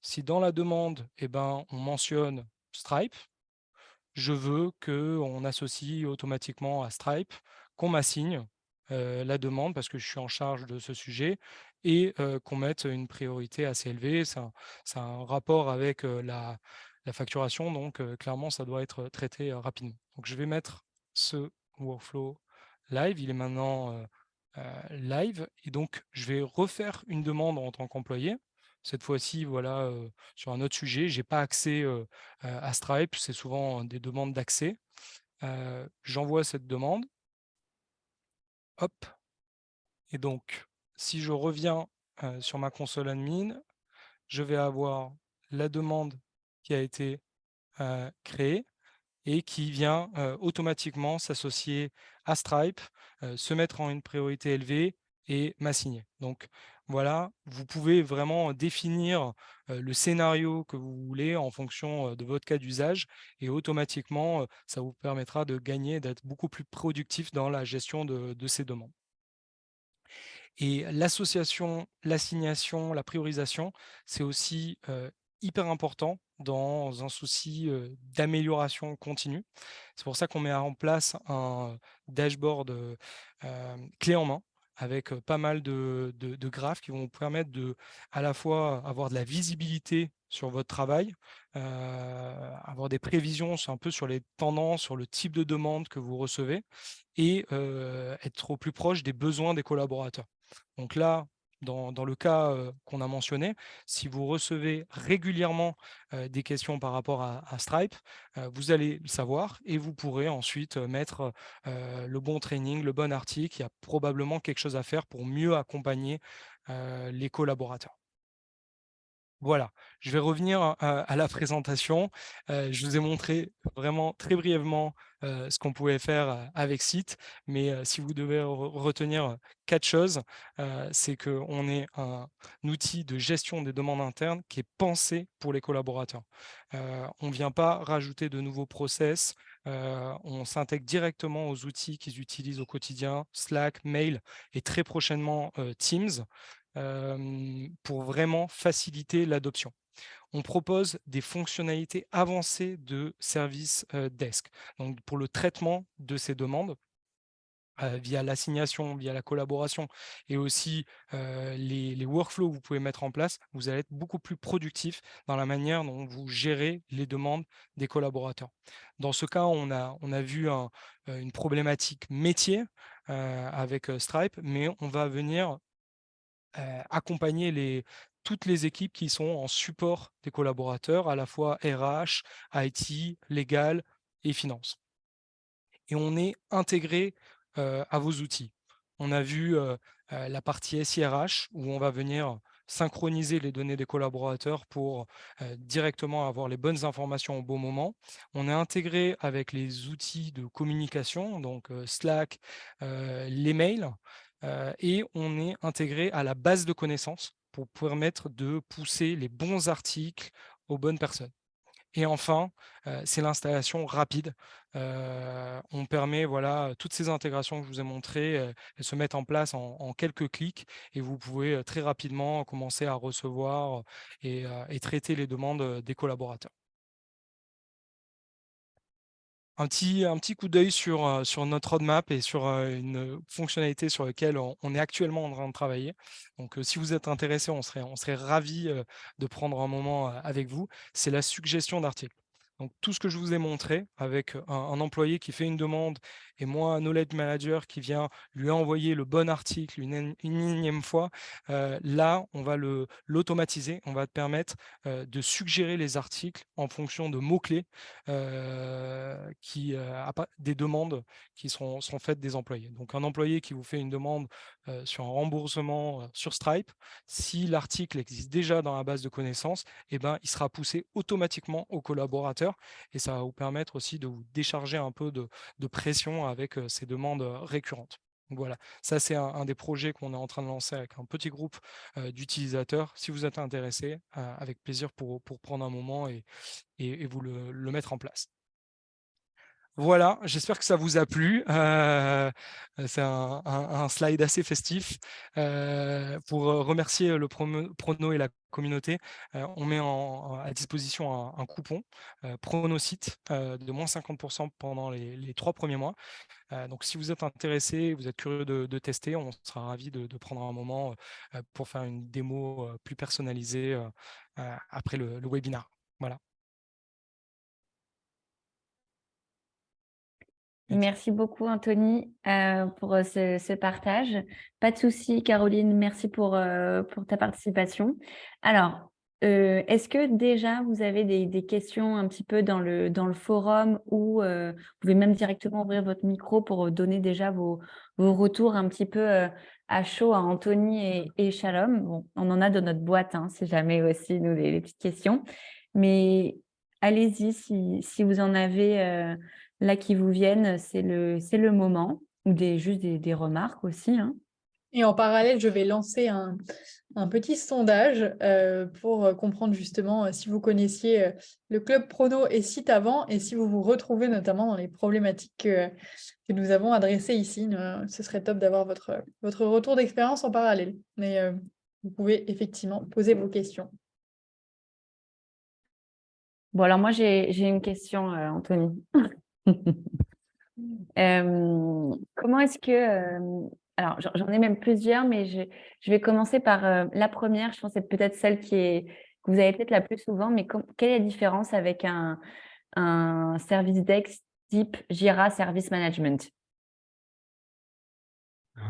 si dans la demande, on mentionne Stripe, je veux qu'on associe automatiquement à Stripe, qu'on m'assigne la demande parce que je suis en charge de ce sujet et qu'on mette une priorité assez élevée. C'est un rapport avec la facturation, donc clairement, ça doit être traité rapidement. Donc, je vais mettre ce workflow live. Il est maintenant live et donc je vais refaire une demande en tant qu'employé. Cette fois-ci, voilà, sur un autre sujet, j'ai pas accès à Stripe, c'est souvent des demandes d'accès. J'envoie cette demande. Hop, Et donc, si je reviens sur ma console admin, je vais avoir la demande qui a été créée et qui vient automatiquement s'associer à Stripe, se mettre en une priorité élevée et m'assigner. Donc voilà, vous pouvez vraiment définir le scénario que vous voulez en fonction de votre cas d'usage et automatiquement, ça vous permettra de gagner, d'être beaucoup plus productif dans la gestion de ces demandes. Et l'association, l'assignation, la priorisation, c'est aussi hyper important dans un souci d'amélioration continue. C'est pour ça qu'on met en place un dashboard clé en main avec pas mal de graphes qui vont vous permettre de à la fois avoir de la visibilité sur votre travail, avoir des prévisions un peu sur les tendances, sur le type de demande que vous recevez et être au plus proche des besoins des collaborateurs. Donc là, dans le cas qu'on a mentionné, si vous recevez régulièrement des questions par rapport à Stripe, vous allez le savoir et vous pourrez ensuite mettre le bon training, le bon article. Il y a probablement quelque chose à faire pour mieux accompagner les collaborateurs. Voilà, je vais revenir à la présentation. Je vous ai montré vraiment très brièvement ce qu'on pouvait faire avec Site, mais si vous devez retenir 4 choses, c'est qu'on est un outil de gestion des demandes internes qui est pensé pour les collaborateurs. On ne vient pas rajouter de nouveaux process, on s'intègre directement aux outils qu'ils utilisent au quotidien, Slack, Mail et très prochainement Teams. Pour vraiment faciliter l'adoption. On propose des fonctionnalités avancées de service desk, donc pour le traitement de ces demandes via l'assignation, via la collaboration et aussi les workflows que vous pouvez mettre en place, vous allez être beaucoup plus productif dans la manière dont vous gérez les demandes des collaborateurs. Dans ce cas, on a vu une problématique métier avec Stripe, mais on va venir accompagner toutes les équipes qui sont en support des collaborateurs, à la fois RH, IT, légal et finance. Et on est intégré à vos outils. On a vu la partie SIRH où on va venir synchroniser les données des collaborateurs pour directement avoir les bonnes informations au bon moment. On est intégré avec les outils de communication, donc Slack, les mails, et on est intégré à la base de connaissances pour permettre de pousser les bons articles aux bonnes personnes. Et enfin, c'est l'installation rapide. On permet, voilà, toutes ces intégrations que je vous ai montrées, elles se mettent en place en quelques clics et vous pouvez très rapidement commencer à recevoir et traiter les demandes des collaborateurs. Un petit coup d'œil sur notre roadmap et sur une fonctionnalité sur laquelle on est actuellement en train de travailler. Donc, si vous êtes intéressé, on serait ravis de prendre un moment avec vous. C'est la suggestion d'articles. Donc, tout ce que je vous ai montré avec un employé qui fait une demande et moi, un knowledge manager qui vient lui envoyer le bon article une énième fois, là, on va l'automatiser. On va te permettre de suggérer les articles en fonction de mots-clés des demandes qui seront faites des employés. Donc un employé qui vous fait une demande sur un remboursement sur Stripe, si l'article existe déjà dans la base de connaissances, eh ben, il sera poussé automatiquement aux collaborateurs et ça va vous permettre aussi de vous décharger un peu de pression avec ces demandes récurrentes. Donc voilà, ça c'est un des projets qu'on est en train de lancer avec un petit groupe d'utilisateurs. Si vous êtes intéressé, avec plaisir pour prendre un moment et vous le mettre en place. Voilà, j'espère que ça vous a plu. C'est un slide assez festif. Pour remercier le Prono et la communauté, on met à disposition un coupon PronoSite de moins 50% pendant les 3 premiers mois. Donc, si vous êtes intéressé, vous êtes curieux de tester, on sera ravis de prendre un moment pour faire une démo plus personnalisée après le webinaire. Voilà. Merci beaucoup, Anthony, pour ce partage. Pas de souci, Caroline, merci pour ta participation. Alors, est-ce que déjà vous avez des questions un petit peu dans le forum ou vous pouvez même directement ouvrir votre micro pour donner déjà vos retours un petit peu à chaud à Anthony et Shalom. Bon, on en a dans notre boîte, hein, si jamais aussi, nous, les petites questions. Mais allez-y, si vous en avez là qui vous viennent, c'est le moment. Ou juste des remarques aussi, hein. Et en parallèle, je vais lancer un petit sondage pour comprendre justement si vous connaissiez le club Prono et Site avant et si vous vous retrouvez notamment dans les problématiques que nous avons adressées ici. Ce serait top d'avoir votre retour d'expérience en parallèle. Mais vous pouvez effectivement poser vos questions. Bon, alors moi, j'ai une question, Anthony. Comment est-ce que... alors, j'en ai même plusieurs, mais je vais commencer par la première. Je pense que c'est peut-être celle que vous avez peut-être la plus souvent, mais quelle est la différence avec un service desk type Jira Service Management?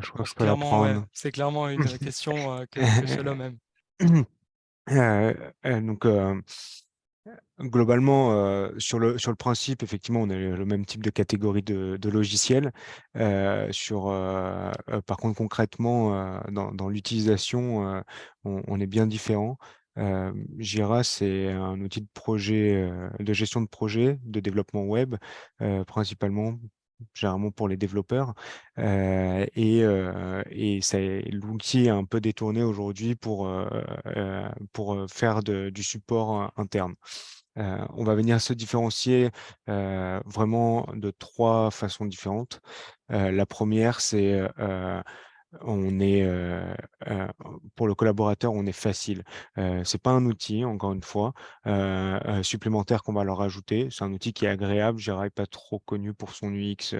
Je crois que je peux Clairement, ouais, l'apprendre. c'est clairement une question que Shalom aime. Donc, globalement, sur le principe, effectivement, on a le même type de catégorie de logiciels. Par contre, concrètement, dans l'utilisation, on est bien différent. Jira, c'est un outil de projet, de gestion de projet, de développement web, principalement, généralement pour les développeurs. Et l'outil est un peu détourné aujourd'hui pour faire du support interne. On va venir se différencier vraiment de trois façons différentes. La première, c'est on est pour le collaborateur, on est facile. C'est pas un outil, encore une fois, supplémentaire qu'on va leur ajouter. C'est un outil qui est agréable. Jira n'est pas trop connu pour son UX.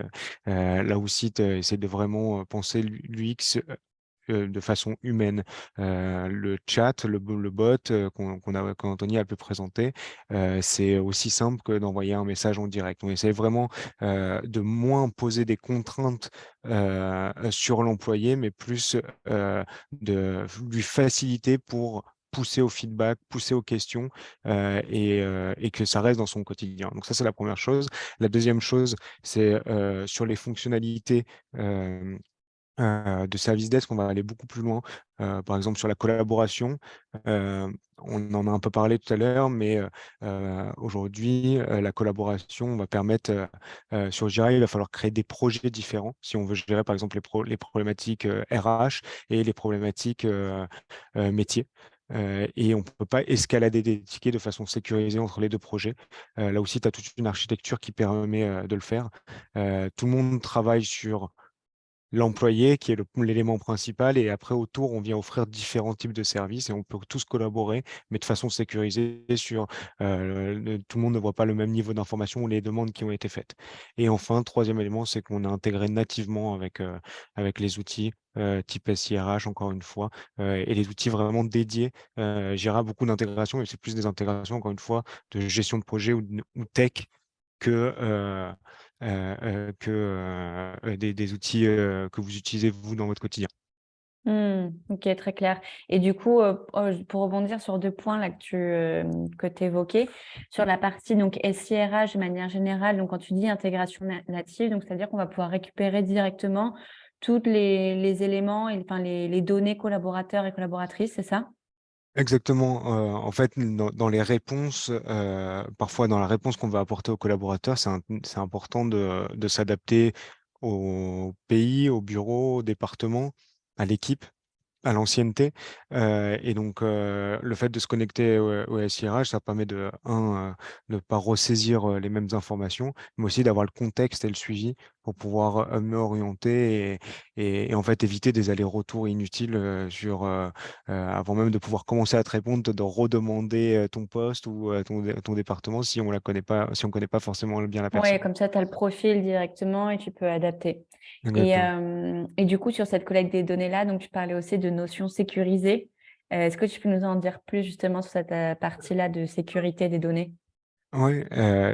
Là aussi, essaie de vraiment penser l'UX de façon humaine. Le chat, le bot qu'Anthony a pu présenter, c'est aussi simple que d'envoyer un message en direct. On essaie vraiment de moins poser des contraintes sur l'employé, mais plus de lui faciliter pour pousser au feedback, pousser aux questions et que ça reste dans son quotidien. Donc ça, c'est la première chose. La deuxième chose, c'est sur les fonctionnalités de service desk, on va aller beaucoup plus loin. Par exemple, sur la collaboration, on en a un peu parlé tout à l'heure, mais aujourd'hui, la collaboration va permettre, sur Jira, il va falloir créer des projets différents si on veut gérer, par exemple, les problématiques RH et les problématiques métiers. Et on ne peut pas escalader des tickets de façon sécurisée entre les deux projets. Là aussi, tu as toute une architecture qui permet de le faire. Tout le monde travaille sur l'employé qui est l'élément principal et après autour on vient offrir différents types de services et on peut tous collaborer mais de façon sécurisée sur tout le monde ne voit pas le même niveau d'information ou les demandes qui ont été faites. Et enfin, troisième élément, c'est qu'on a intégré nativement avec les outils type SIRH encore une fois et les outils vraiment dédiés. Jira a beaucoup d'intégrations et c'est plus des intégrations encore une fois de gestion de projet ou tech que des outils que vous utilisez vous dans votre quotidien. Ok, très clair. Et du coup, pour rebondir sur deux points là que tu évoquais, sur la partie donc SIRH de manière générale, donc quand tu dis intégration native, donc c'est-à-dire qu'on va pouvoir récupérer directement tous les éléments, enfin les données collaborateurs et collaboratrices, c'est ça? Exactement. En fait, dans les réponses, parfois dans la réponse qu'on va apporter aux collaborateurs, c'est important de s'adapter au pays, au bureau, au département, à l'équipe, à l'ancienneté. Et donc, le fait de se connecter au SIRH, ça permet de pas ressaisir les mêmes informations, mais aussi d'avoir le contexte et le suivi pour pouvoir mieux orienter et en fait éviter des allers-retours inutiles avant même de pouvoir commencer à te répondre, de redemander ton poste ou ton département si on la connaît pas, si on connaît pas forcément bien la Oui, personne. comme ça, tu as le profil directement et tu peux adapter. Exactement. Et du coup, sur cette collecte des données-là, donc tu parlais aussi de notions sécurisées. Est-ce que tu peux nous en dire plus justement sur cette partie-là de sécurité des données? Oui,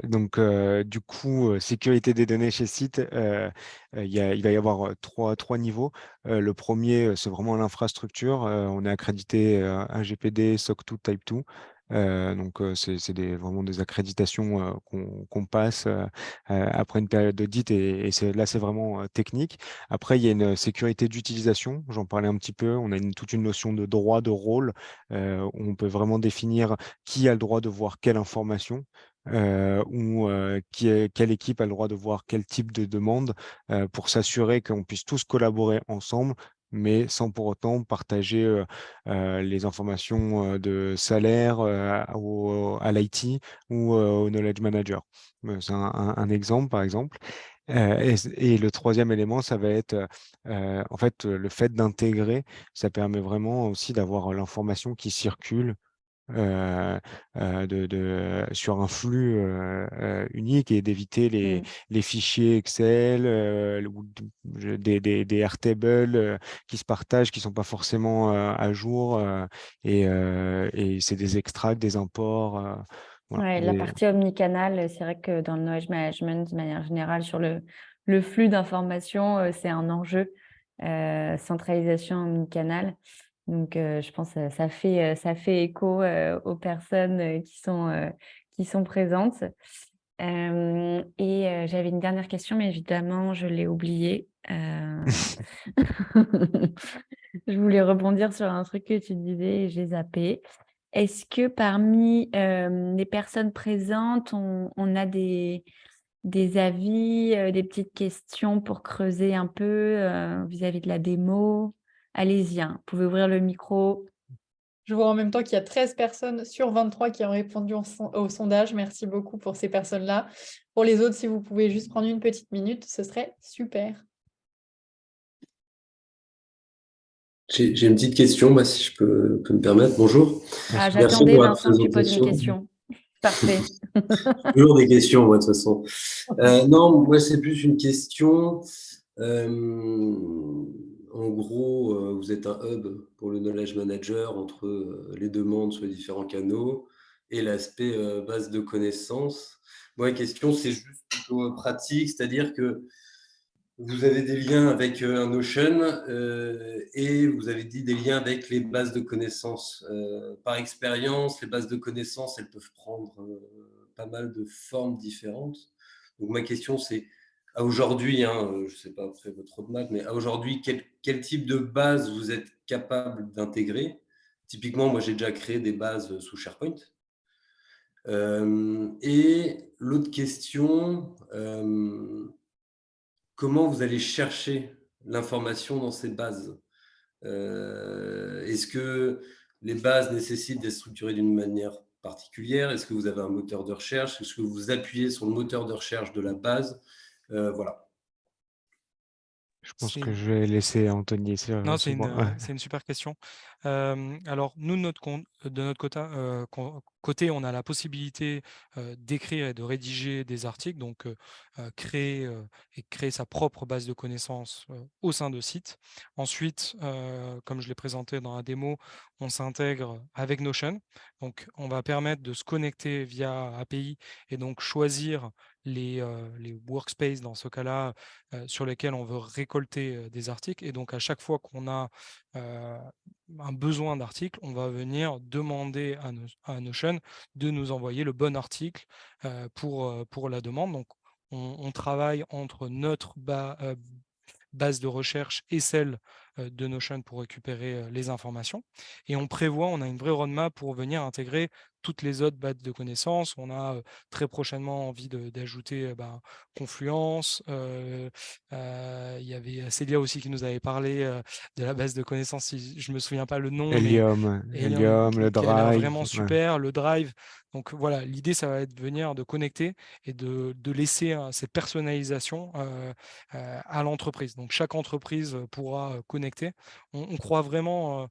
donc du coup, sécurité des données chez Site, il va y avoir trois niveaux. Le premier, c'est vraiment l'infrastructure. On est accrédité RGPD, SOC 2 Type 2. Donc, c'est vraiment des accréditations qu'on passe après une période d'audit et là, c'est vraiment technique. Après, il y a une sécurité d'utilisation, j'en parlais un petit peu. On a toute une notion de droit de rôle où on peut vraiment définir qui a le droit de voir quelle information. Ou quelle équipe a le droit de voir quel type de demande pour s'assurer qu'on puisse tous collaborer ensemble, mais sans pour autant partager les informations de salaire à l'IT ou au knowledge manager. C'est un exemple, par exemple. Et le troisième élément, ça va être en fait le fait d'intégrer, ça permet vraiment aussi d'avoir l'information qui circule sur un flux unique et d'éviter Mm. les fichiers Excel ou des Airtables qui se partagent, qui sont pas forcément à jour et c'est des extracts, des imports. Voilà. Ouais, la partie omnicanal, c'est vrai que dans le knowledge management, de manière générale, sur le flux d'informations, c'est un enjeu, centralisation omnicanal. Donc, je pense que ça fait écho aux personnes qui sont présentes. J'avais une dernière question, mais évidemment, je l'ai oubliée. Je voulais rebondir sur un truc que tu disais et j'ai zappé. Est-ce que parmi les personnes présentes, on a des avis, des petites questions pour creuser un peu vis-à-vis de la démo? Allez-y, hein, vous pouvez ouvrir le micro. Je vois en même temps qu'il y a 13 personnes sur 23 qui ont répondu au sondage. Merci beaucoup pour ces personnes-là. Pour les autres, si vous pouvez juste prendre une petite minute, ce serait super. J'ai une petite question, moi, si je peux me permettre. Bonjour. Ah, Merci. Merci j'attendais, pour la Vincent, que tu poses une présentation. question. Parfait. Toujours des questions, moi, de toute façon. Non, moi, c'est plus une question. En gros, vous êtes un hub pour le knowledge manager entre les demandes sur les différents canaux et l'aspect base de connaissances. Moi, la question, c'est juste plutôt pratique, c'est-à-dire que vous avez des liens avec un Notion et vous avez dit des liens avec les bases de connaissances. Par expérience, les bases de connaissances, elles peuvent prendre pas mal de formes différentes. Donc ma question, c'est à aujourd'hui, je ne sais pas après votre roadmap, mais à aujourd'hui, quel type de base vous êtes capable d'intégrer? Typiquement, moi, j'ai déjà créé des bases sous SharePoint. Et l'autre question, comment vous allez chercher l'information dans ces bases? Est-ce que les bases nécessitent d'être structurées d'une manière particulière? Est-ce que vous avez un moteur de recherche? Est-ce que vous appuyez sur le moteur de recherche de la base? Voilà. Je pense que je vais laisser Anthony Non, recevoir. c'est une super question. Alors, nous, de notre côté, on a la possibilité d'écrire et de rédiger des articles, donc créer sa propre base de connaissances au sein de sites. Ensuite, comme je l'ai présenté dans la démo, on s'intègre avec Notion. Donc, on va permettre de se connecter via API et donc choisir les workspaces dans ce cas-là sur lesquels on veut récolter des articles. Et donc, à chaque fois qu'on a un besoin d'article, on va venir demander à Notion de nous envoyer le bon article pour la demande. Donc, on travaille entre notre base de recherche et celle de Notion pour récupérer les informations. Et on a une vraie roadmap pour venir intégrer toutes les autres bases de connaissances. On a très prochainement envie d'ajouter Confluence. Il y avait Célia aussi qui nous avait parlé de la base de connaissances, si je ne me souviens pas le nom, mais Helium, le qui a l'air Drive. vraiment super, le Drive. Donc voilà, l'idée, ça va être de venir de connecter et de laisser cette personnalisation à l'entreprise. Donc chaque entreprise pourra connecter. On croit vraiment,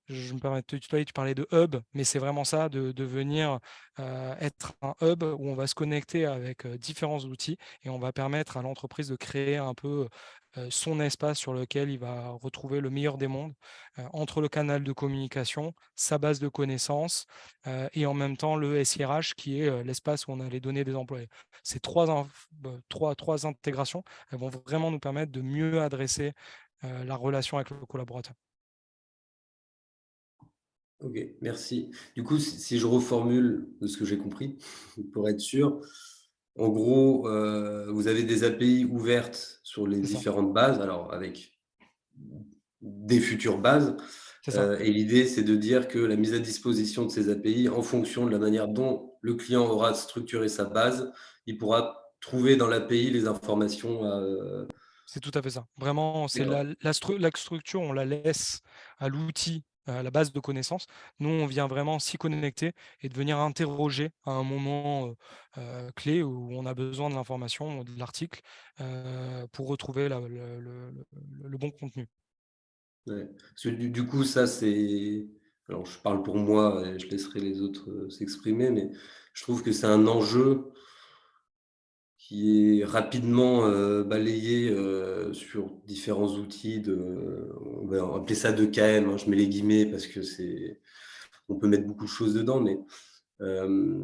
je me permets de te tutoyer, tu parlais de hub, mais c'est vraiment ça, de venir être un hub où on va se connecter avec différents outils et on va permettre à l'entreprise de créer un peu son espace sur lequel il va retrouver le meilleur des mondes entre le canal de communication, sa base de connaissances et en même temps le SIRH qui est l'espace où on a les données des employés. Ces trois intégrations, elles vont vraiment nous permettre de mieux adresser la relation avec le collaborateur. Ok, merci. Du coup, si je reformule de ce que j'ai compris, pour être sûr, en gros, vous avez des API ouvertes sur les C'est ça, différentes bases, alors avec des futures bases, c'est ça. et l'idée, c'est de dire que la mise à disposition de ces API, en fonction de la manière dont le client aura structuré sa base, il pourra trouver dans l'API les informations. C'est tout à fait ça. Vraiment, c'est D'accord. la structure, on la laisse à l'outil, à la base de connaissances. Nous, on vient vraiment s'y connecter et de venir interroger à un moment clé où on a besoin de l'information, de l'article, pour retrouver le bon contenu. Ouais. Parce que du coup, ça, c'est. Alors, je parle pour moi et je laisserai les autres s'exprimer, mais je trouve que c'est un enjeu qui est rapidement balayé sur différents outils on va appeler ça de KM, hein, je mets les guillemets parce que on peut mettre beaucoup de choses dedans, mais euh,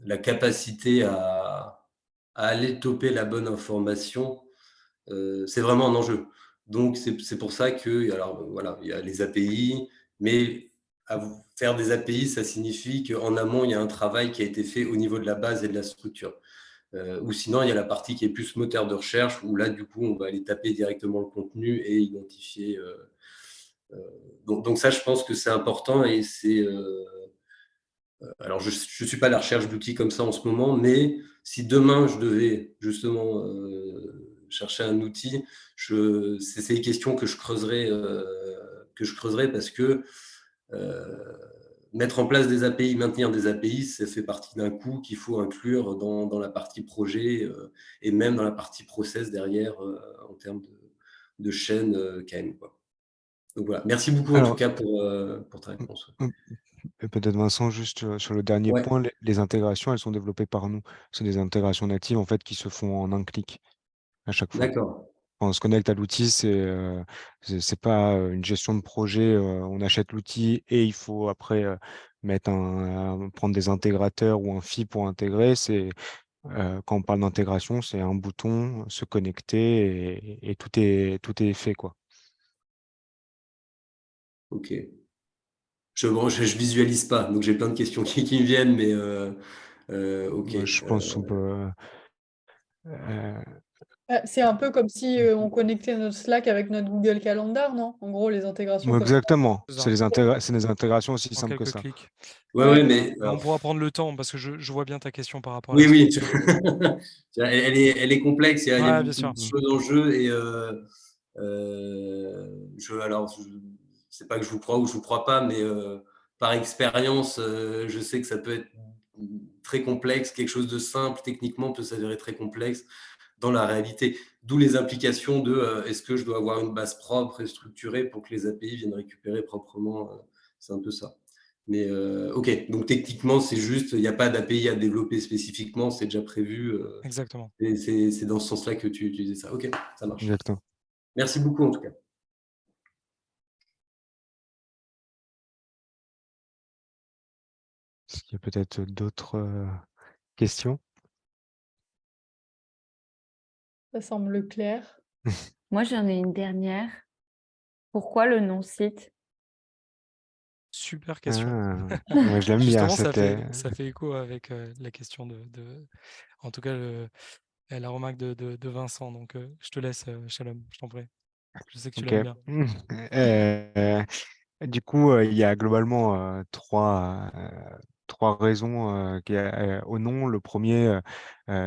la capacité à aller toper la bonne information, c'est vraiment un enjeu. Donc, c'est pour ça que, alors voilà, il y a les API, mais faire des API, ça signifie qu'en amont, il y a un travail qui a été fait au niveau de la base et de la structure. Ou sinon, il y a la partie qui est plus moteur de recherche, où là, du coup, on va aller taper directement le contenu et identifier. Donc ça, je pense que c'est important et c'est. Alors, je ne suis pas à la recherche d'outils comme ça en ce moment, mais si demain, je devais justement chercher un outil, c'est les questions que je creuserai parce que euh, mettre en place des API, maintenir des API, ça fait partie d'un coût qu'il faut inclure dans la partie projet et même dans la partie process derrière en termes de chaîne KM, quoi. Donc voilà, merci beaucoup en tout Alors, cas pour ta réponse. et peut-être Vincent, juste sur le dernier Ouais, point, les intégrations, elles sont développées par nous. C'est des intégrations natives en fait qui se font en un clic à chaque fois. d'accord. Quand on se connecte à l'outil, c'est pas une gestion de projet. On achète l'outil et il faut après prendre des intégrateurs ou un FI pour intégrer. Quand on parle d'intégration, c'est un bouton, se connecter et tout est fait quoi. Ok. Je visualise pas, donc j'ai plein de questions qui me viennent, mais ok. Moi, je pense qu'on peut. Euh, C'est un peu comme si on connectait notre Slack avec notre Google Calendar, non? En gros, les intégrations comme ça. exactement. C'est C'est ça, c'est des intégrations aussi en simples que quelques ça. clics. Ouais, Ouais. ouais, mais Mais on alors, pourra prendre le temps parce que je vois bien ta question par rapport à oui, la oui. structure. Elle est complexe. Il y a Ouais, bien beaucoup de sûr. Mm. choses en jeu et c'est pas que je vous crois ou je vous crois pas, mais par expérience, je sais que ça peut être très complexe. Quelque chose de simple techniquement peut s'avérer très complexe dans la réalité. D'où les implications de est-ce que je dois avoir une base propre et structurée pour que les API viennent récupérer proprement. C'est un peu ça. Mais ok, donc techniquement, c'est juste, il n'y a pas d'API à développer spécifiquement, c'est déjà prévu. Exactement. Et c'est dans ce sens-là que tu disais ça. Ok, ça marche. Exactement. Merci beaucoup en tout cas. Est-ce qu'il y a peut-être d'autres questions? Ça semble clair. Moi, j'en ai une dernière. Pourquoi le non-site? Super question. Ah, ouais, je l'aime bien. Justement, C'était. ça fait écho avec la question en tout cas, la remarque de Vincent. Donc, je te laisse, Shalom, je t'en prie. Je sais que tu Ok. l'aimes bien. Euh, du coup, il y a globalement trois raisons au nom. Le premier,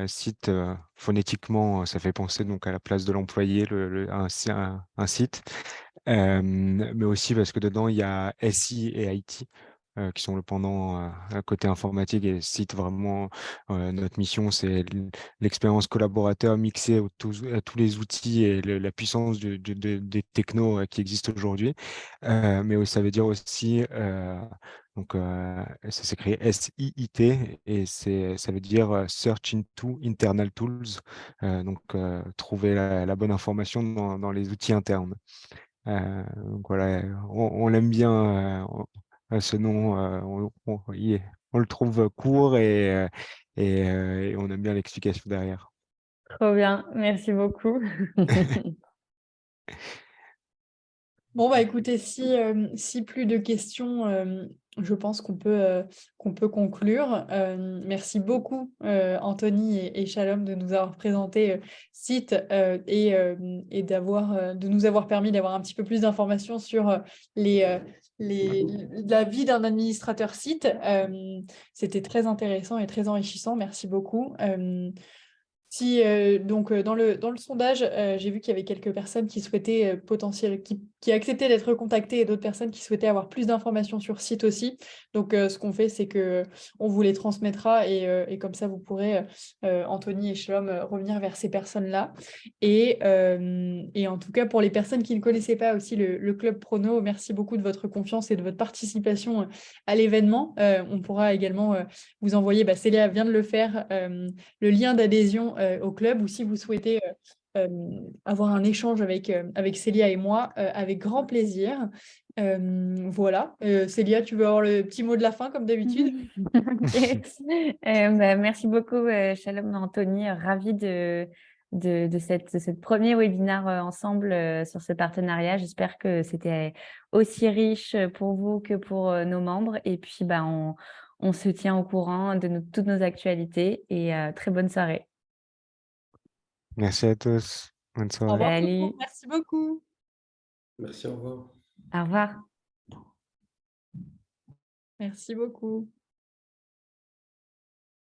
site, phonétiquement, ça fait penser donc à la place de l'employé, un site. Mais aussi parce que dedans, il y a SI et IT. Qui sont le pendant côté informatique et site vraiment notre mission c'est l'expérience collaborateur mixée à tous les outils et la puissance des technos qui existent aujourd'hui. Mais ça veut dire aussi, donc, ça s'écrit SIIT et ça veut dire Search into Internal Tools, donc trouver la bonne information dans les outils internes. Donc voilà, on l'aime bien, ce nom, on le trouve court et on aime bien l'explication derrière. Trop bien, merci beaucoup. Bon, bah écoutez, si plus de questions je pense qu'on peut conclure. Merci beaucoup, Anthony et Shalom, de nous avoir présenté Site et de nous avoir permis d'avoir un petit peu plus d'informations sur la vie d'un administrateur site. C'était très intéressant et très enrichissant. Merci beaucoup. Si, donc, dans le sondage, j'ai vu qu'il y avait quelques personnes qui souhaitaient qui acceptaient d'être contactées et d'autres personnes qui souhaitaient avoir plus d'informations sur site aussi. Donc, ce qu'on fait, c'est que on vous les transmettra et comme ça, vous pourrez, Anthony et Shalom, revenir vers ces personnes-là. Et en tout cas, pour les personnes qui ne connaissaient pas aussi le Club Prono, merci beaucoup de votre confiance et de votre participation à l'événement. On pourra également vous envoyer, Célia vient de le faire, le lien d'adhésion au club, ou si vous souhaitez avoir un échange avec Célia et moi, avec grand plaisir. Voilà. Célia, tu veux avoir le petit mot de la fin comme d'habitude? Ok. Merci beaucoup, Shalom et Anthony. Ravie de cette premier webinaire ensemble sur ce partenariat. J'espère que c'était aussi riche pour vous que pour nos membres. Et puis, on se tient au courant de toutes nos actualités et très bonne soirée. Merci à tous. Bonne Au soirée. revoir tout le Salut. monde. Merci beaucoup. Merci, au revoir. Au revoir. Merci beaucoup.